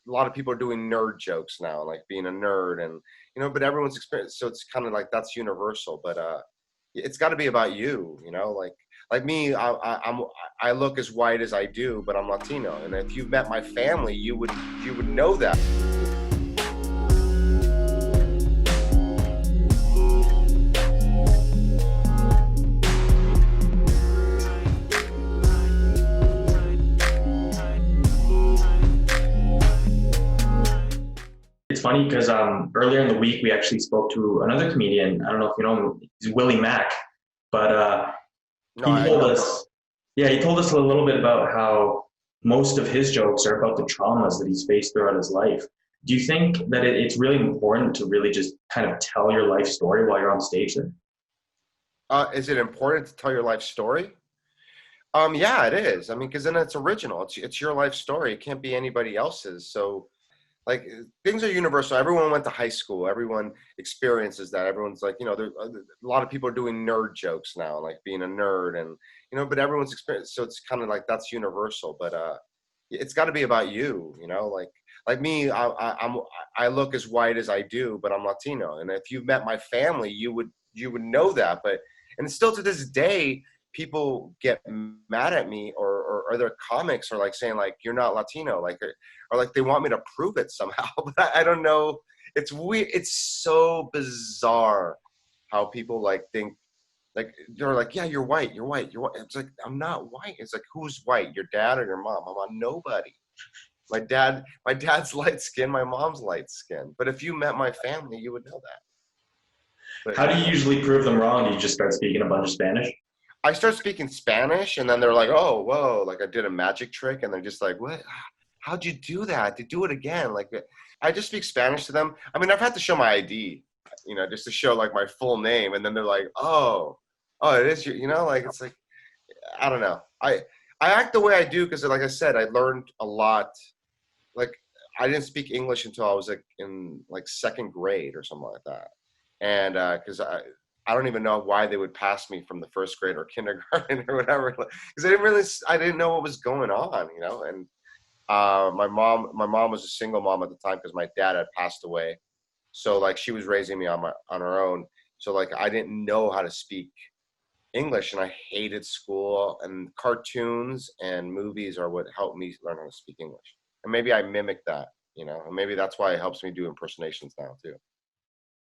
a lot of people are doing nerd jokes now, like being a nerd, and but everyone's experience. So it's kind of like that's universal. But it's got to be about you, like me. I look as white as I do, but I'm Latino, and if you met my family, you would know that. It's funny because earlier in the week we actually spoke to another comedian. I don't know if you know him. He's Willie Mack, but No, he I told don't know. us, yeah, he told us a little bit about how most of his jokes are about the traumas that he's faced throughout his life. Do you think that it's really important to really just kind of tell your life story while you're on stage there? Is it important to tell your life story? Yeah, it is. I mean, because then it's original. It's your life story. It can't be anybody else's. So, like, things are universal. Everyone went to high school. Everyone experiences that. Everyone's like, there a lot of people are doing nerd jokes now, like being a nerd, and but everyone's experience. So it's kind of like that's universal. But it's got to be about you, like me. I look as white as I do, but I'm Latino, and if you met my family, you would know that. But and still to this day, people get mad at me, or other comics are like saying like you're not Latino, like or like they want me to prove it somehow. But I don't know. It's weird. It's so bizarre how people like think like they're like, yeah, you're white, you're white, you're white. It's like I'm not white. It's like who's white? Your dad or your mom? I'm on nobody. My dad's light skin, my mom's light skin. But if you met my family, you would know that. But How do you usually prove them wrong? Do you just start speaking a bunch of Spanish? I start speaking Spanish, and then they're like, "Oh, whoa!" Like I did a magic trick, and they're just like, "What? How'd you do that? To do it again?" Like I just speak Spanish to them. I mean, I've had to show my ID, just to show like my full name, and then they're like, "Oh, oh, it is you." Like it's like I don't know. I act the way I do because, like I said, I learned a lot. Like I didn't speak English until I was like in like second grade or something like that, and because I don't even know why they would pass me from the first grade or kindergarten or whatever, because I didn't know what was going on, and my mom was a single mom at the time because my dad had passed away, so like she was raising me on her own, so like I didn't know how to speak English, and I hated school, and cartoons and movies are what helped me learn how to speak English, and maybe I mimic that, and maybe that's why it helps me do impersonations now too.